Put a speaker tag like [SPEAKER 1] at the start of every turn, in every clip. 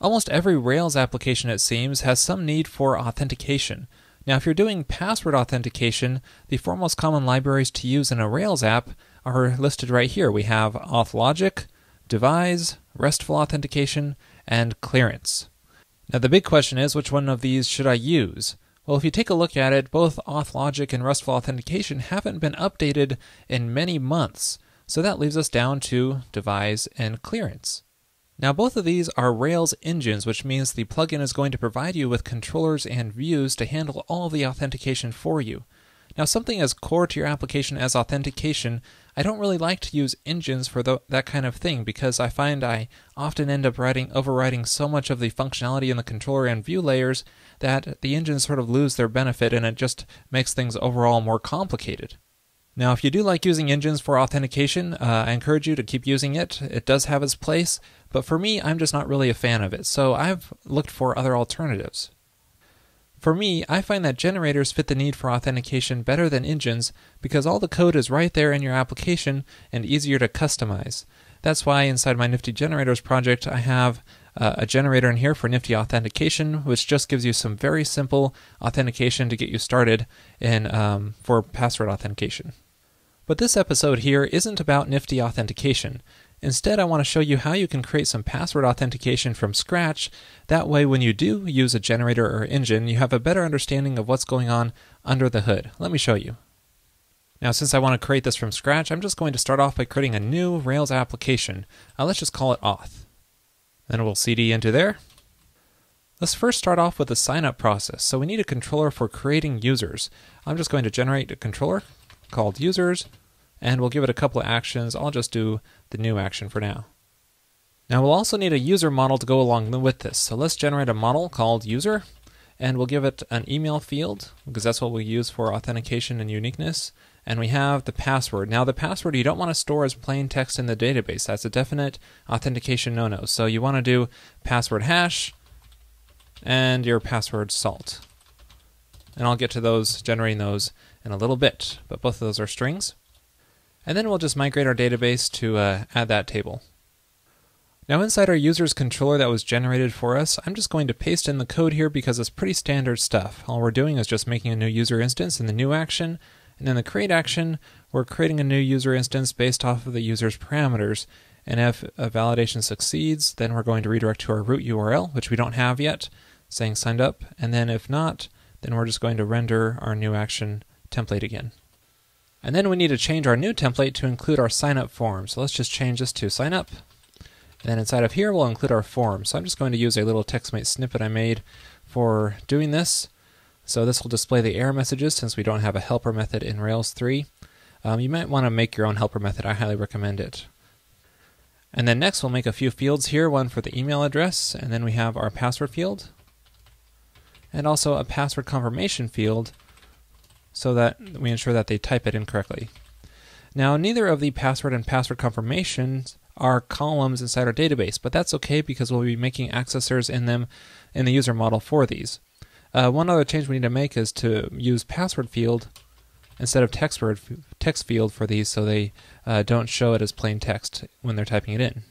[SPEAKER 1] Almost every Rails application, it seems, has some need for authentication. Now, if you're doing password authentication, the four most common libraries to use in a Rails app are listed right here. We have AuthLogic, Devise, RESTful authentication, and clearance. Now, the big question is, which one of these should I use? Well, if you take a look at it, both AuthLogic and RESTful authentication haven't been updated in many months, so that leaves us down to Devise and clearance. Now, both of these are Rails engines, which means the plugin is going to provide you with controllers and views to handle all of the authentication for you. Now, something as core to your application as authentication, I don't really like to use engines for that kind of thing because I find I often end up overriding so much of the functionality in the controller and view layers that the engines sort of lose their benefit and it just makes things overall more complicated. Now, if you do like using engines for authentication, I encourage you to keep using it. It does have its place, but for me, I'm just not really a fan of it, so I've looked for other alternatives. For me, I find that generators fit the need for authentication better than engines because all the code is right there in your application and easier to customize. That's why inside my Nifty Generators project, I have a generator in here for Nifty Authentication, which just gives you some very simple authentication to get you started for password authentication. But this episode here isn't about Nifty Authentication. Instead, I want to show you how you can create some password authentication from scratch. That way, when you do use a generator or engine, you have a better understanding of what's going on under the hood. Let me show you. Now, since I want to create this from scratch, I'm just going to start off by creating a new Rails application. Let's just call it Auth. Then we'll cd into there. Let's first start off with the sign-up process. So we need a controller for creating users. I'm just going to generate a controller called users, and we'll give it a couple of actions. I'll just do the new action for now. Now we'll also need a user model to go along with this. So let's generate a model called user, and we'll give it an email field, because that's what we use for authentication and uniqueness. And we have the password. Now the password you don't want to store as plain text in the database. That's a definite authentication no-no. So you want to do password hash and your password salt. And I'll get to generating those in a little bit, but both of those are strings. And then we'll just migrate our database to add that table. Now inside our user's controller that was generated for us, I'm just going to paste in the code here because it's pretty standard stuff. All we're doing is just making a new user instance in the new action, and in the create action, we're creating a new user instance based off of the user's parameters. And if a validation succeeds, then we're going to redirect to our root URL, which we don't have yet, saying signed up. And then if not, then we're just going to render our new action template again. And then we need to change our new template to include our sign up form. So let's just change this to sign up. And then inside of here, we'll include our form. So I'm just going to use a little TextMate snippet I made for doing this. So this will display the error messages since we don't have a helper method in Rails 3. You might want to make your own helper method. I highly recommend it. And then next we'll make a few fields here, one for the email address, and then we have our password field, and also a password confirmation field so that we ensure that they type it incorrectly. Now neither of the password and password confirmations are columns inside our database, but that's okay because we'll be making accessors in them in the user model for these. One other change we need to make is to use password field instead of text field for these so they don't show it as plain text when they're typing it in.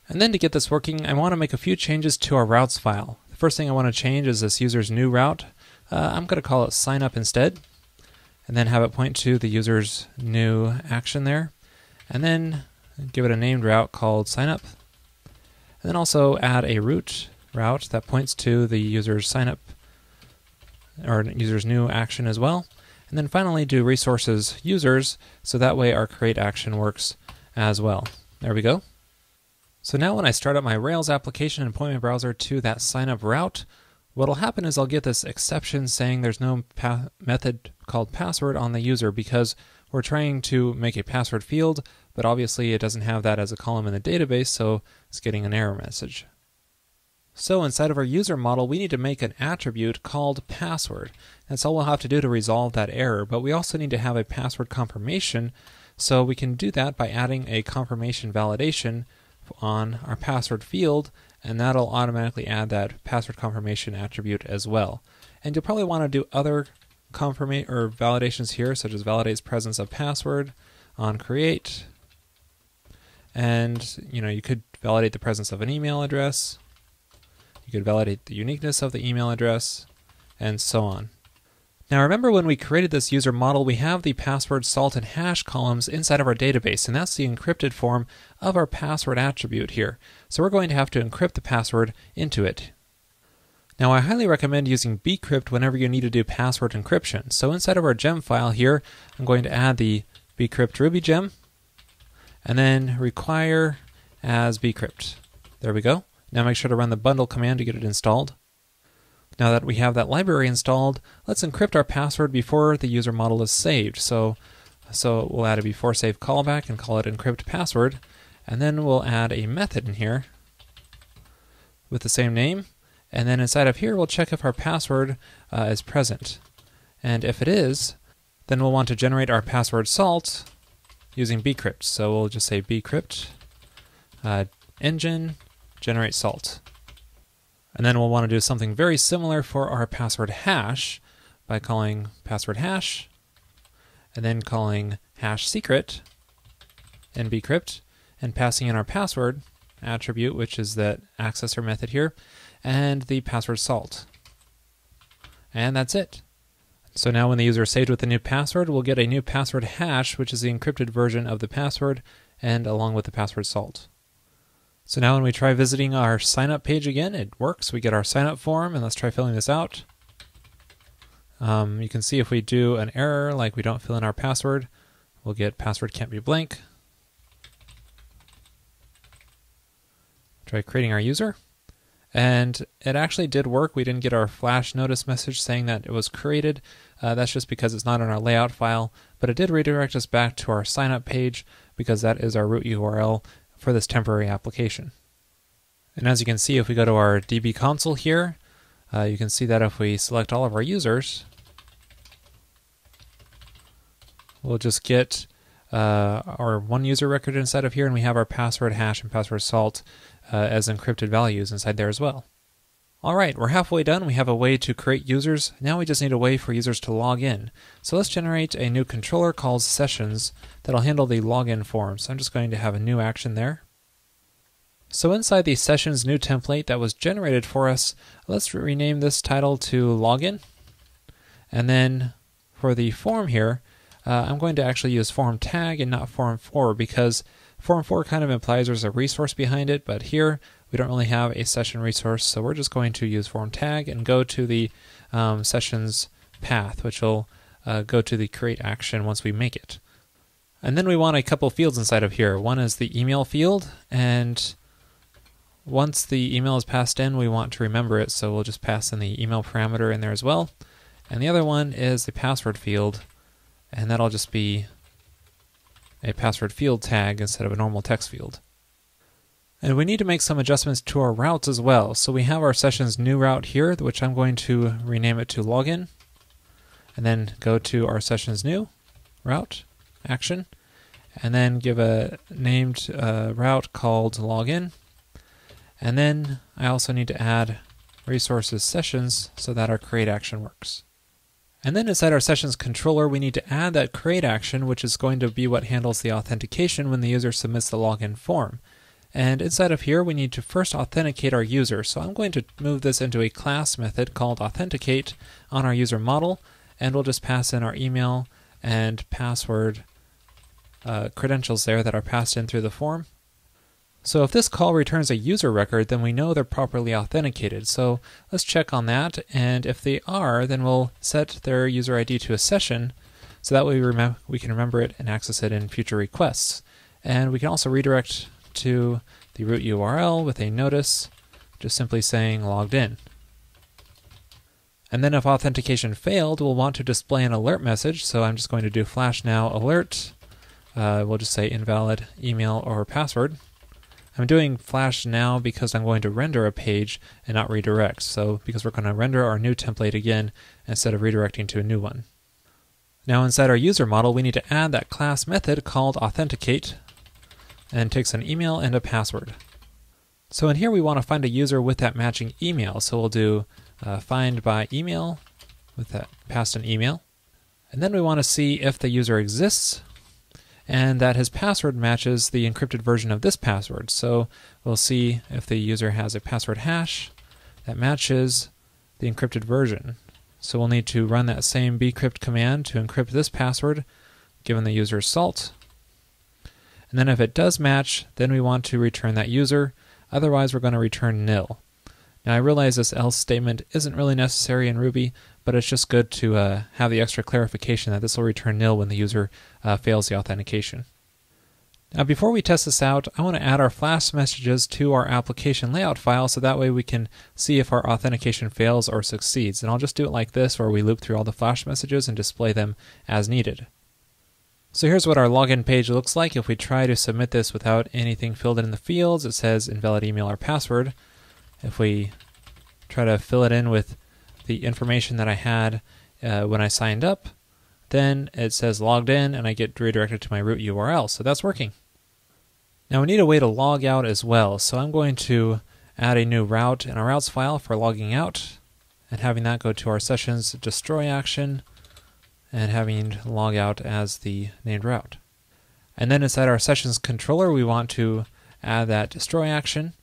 [SPEAKER 1] And then to get this working, I want to make a few changes to our routes file. The first thing I want to change is this user's new route. I'm going to call it sign up instead, and then have it point to the user's new action there, and then give it a named route called sign up, and then also add a root route that points to the user's sign up or user's new action as well. And then finally do resources users, so that way our create action works as well. There we go. So now when I start up my Rails application and point my browser to that sign up route, what'll happen is I'll get this exception saying there's no method called password on the user because we're trying to make a password field, but obviously it doesn't have that as a column in the database, so it's getting an error message. So inside of our user model, we need to make an attribute called password. That's all we'll have to do to resolve that error, but we also need to have a password confirmation, so we can do that by adding a confirmation validation on our password field, and that'll automatically add that password confirmation attribute as well. And you'll probably want to do other validations here, such as validates presence of password on create, and you could validate the presence of an email address. You could validate the uniqueness of the email address, and so on. Now remember, when we created this user model, we have the password, salt, and hash columns inside of our database, and that's the encrypted form of our password attribute here. So we're going to have to encrypt the password into it. Now I highly recommend using bcrypt whenever you need to do password encryption. So inside of our gem file here, I'm going to add the bcrypt Ruby gem, and then require as bcrypt. There we go. Now make sure to run the bundle command to get it installed. Now that we have that library installed, let's encrypt our password before the user model is saved. So we'll add a before save callback and call it encrypt password, and then we'll add a method in here with the same name. And then inside of here, we'll check if our password is present. And if it is, then we'll want to generate our password salt using bcrypt. So we'll just say bcrypt engine generate salt. And then we'll want to do something very similar for our password hash by calling password hash, and then calling hash secret in bcrypt, and passing in our password attribute, which is that accessor method here, and the password salt. And that's it. So now when the user is saved with the new password, we'll get a new password hash, which is the encrypted version of the password, and along with the password salt. So now when we try visiting our sign up page again, it works. We get our sign up form, and let's try filling this out. You can see if we do an error, like we don't fill in our password, we'll get password can't be blank. Try creating our user. And it actually did work. We didn't get our flash notice message saying that it was created. That's just because it's not in our layout file, but it did redirect us back to our sign up page because that is our root URL for this temporary application. And as you can see, if we go to our DB console here, you can see that if we select all of our users, we'll just get our one user record inside of here, and we have our password hash and password salt as encrypted values inside there as well. Alright, we're halfway done. We have a way to create users. Now we just need a way for users to log in. So let's generate a new controller called sessions that'll handle the login form. So I'm just going to have a new action there. So inside the sessions new template that was generated for us, let's rename this title to login. And then for the form here, I'm going to actually use form tag and not form for, because form for kind of implies there's a resource behind it, but here we don't really have a session resource, so we're just going to use form tag and go to the sessions path, which will go to the create action once we make it. And then we want a couple fields inside of here. One is the email field, and once the email is passed in, we want to remember it, so we'll just pass in the email parameter in there as well. And the other one is the password field, and that'll just be a password field tag instead of a normal text field. And we need to make some adjustments to our routes as well. So we have our sessions new route here, which I'm going to rename it to login, and then go to our sessions new route action, and then give a named route called login. And then I also need to add resources sessions so that our create action works. And then inside our sessions controller, we need to add that create action, which is going to be what handles the authentication when the user submits the login form. And inside of here, we need to first authenticate our user. So I'm going to move this into a class method called authenticate on our user model, and we'll just pass in our email and password credentials there that are passed in through the form. So if this call returns a user record, then we know they're properly authenticated. So let's check on that, and if they are, then we'll set their user ID to a session, so that way we can remember it and access it in future requests. And we can also redirect to the root URL with a notice, just simply saying logged in. And then if authentication failed, we'll want to display an alert message, so I'm just going to do flash now alert. We'll just say invalid email or password. I'm doing flash now because I'm going to render a page and not redirect. So because we're going to render our new template again instead of redirecting to a new one. Now inside our user model, we need to add that class method called authenticate, and it takes an email and a password. So in here we want to find a user with that matching email. So we'll do find by email with that passed in email. And then we want to see if the user exists and that his password matches the encrypted version of this password. So we'll see if the user has a password hash that matches the encrypted version. So we'll need to run that same bcrypt command to encrypt this password, given the user's salt. And then if it does match, then we want to return that user. Otherwise, we're going to return nil. Now I realize this else statement isn't really necessary in Ruby, but it's just good to have the extra clarification that this will return nil when the user fails the authentication. Now before we test this out, I want to add our flash messages to our application layout file so that way we can see if our authentication fails or succeeds. And I'll just do it like this, where we loop through all the flash messages and display them as needed. So here's what our login page looks like. If we try to submit this without anything filled in the fields, it says invalid email or password. If we try to fill it in with the information that I had when I signed up, then it says logged in and I get redirected to my root URL. So that's working. Now we need a way to log out as well. So I'm going to add a new route in our routes file for logging out and having that go to our sessions destroy action and having log out as the named route. And then inside our sessions controller, we want to add that destroy action.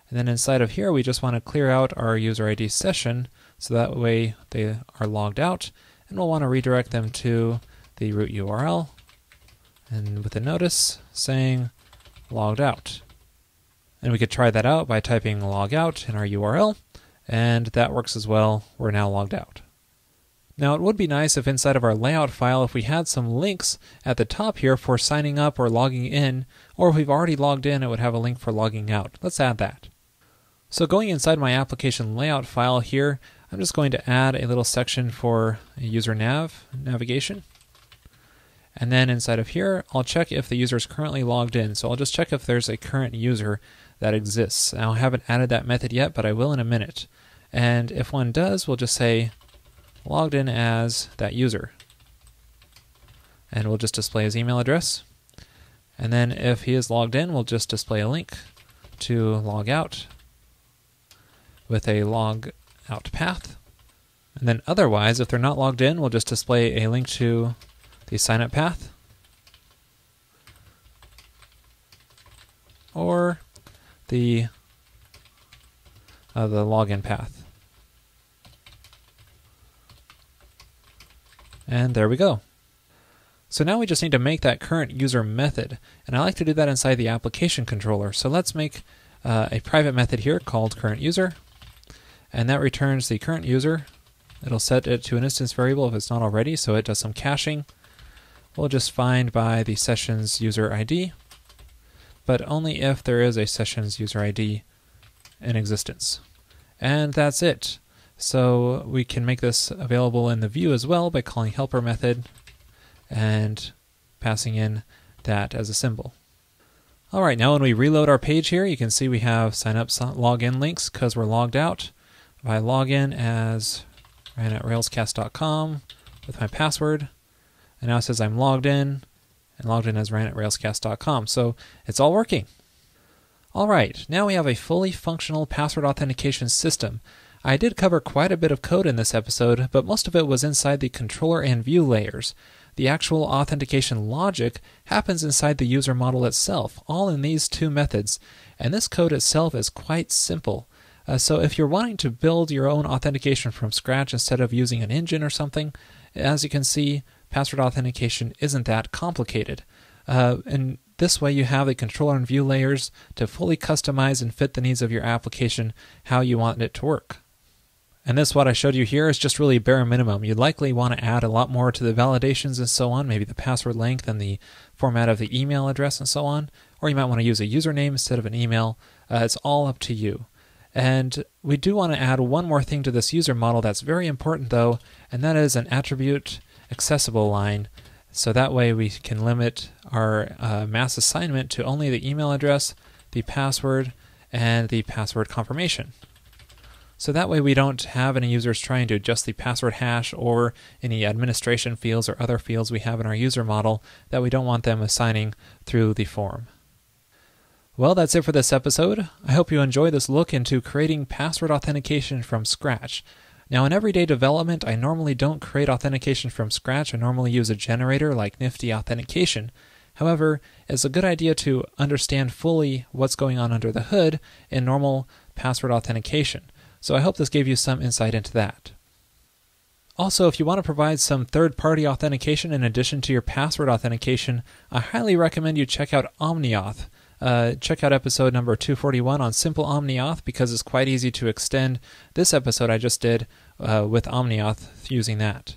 [SPEAKER 1] And then inside of here, we just want to clear out our user ID session so that way they are logged out. And we'll want to redirect them to the root URL and with a notice saying logged out. And we could try that out by typing log out in our URL, and that works as well. We're now logged out. Now it would be nice if inside of our layout file, if we had some links at the top here for signing up or logging in, or if we've already logged in, it would have a link for logging out. Let's add that. So going inside my application layout file here, I'm just going to add a little section for user navigation. And then inside of here, I'll check if the user is currently logged in. So I'll just check if there's a current user that exists. Now I haven't added that method yet, but I will in a minute. And if one does, we'll just say logged in as that user. And we'll just display his email address. And then if he is logged in, we'll just display a link to log out with a log out path. And then otherwise, if they're not logged in, we'll just display a link to the sign up path or the login path. And there we go. So now we just need to make that current user method, and I like to do that inside the application controller. So let's make a private method here called current user, and that returns the current user. It'll set it to an instance variable if it's not already, so it does some caching. We'll just find by the sessions user ID, but only if there is a sessions user ID in existence. And that's it. So we can make this available in the view as well by calling helper method and passing in that as a symbol. All right, now when we reload our page here, you can see we have sign up, login links because we're logged out. If I log in as Ryan@RailsCasts.com with my password, and now it says I'm logged in, and logged in as Ryan@RailsCasts.com. So it's all working. All right, now we have a fully functional password authentication system. I did cover quite a bit of code in this episode, but most of it was inside the controller and view layers. The actual authentication logic happens inside the user model itself, all in these two methods, and this code itself is quite simple. So if you're wanting to build your own authentication from scratch instead of using an engine or something, as you can see, password authentication isn't that complicated. And this way you have the controller and view layers to fully customize and fit the needs of your application how you want it to work. And this, what I showed you here, is just really bare minimum. You'd likely want to add a lot more to the validations and so on, maybe the password length and the format of the email address and so on, or you might want to use a username instead of an email. It's all up to you. And we do want to add one more thing to this user model that's very important though, and that is an attribute accessible line. So that way we can limit our mass assignment to only the email address, the password, and the password confirmation. So that way we don't have any users trying to adjust the password hash or any administration fields or other fields we have in our user model that we don't want them assigning through the form. Well, that's it for this episode. I hope you enjoy this look into creating password authentication from scratch. Now, in everyday development, I normally don't create authentication from scratch. I normally use a generator like Nifty Authentication. However, it's a good idea to understand fully what's going on under the hood in normal password authentication. So I hope this gave you some insight into that. Also, if you want to provide some third-party authentication in addition to your password authentication, I highly recommend you check out OmniAuth. Check out episode number 241 on Simple OmniAuth because it's quite easy to extend this episode I just did with OmniAuth using that.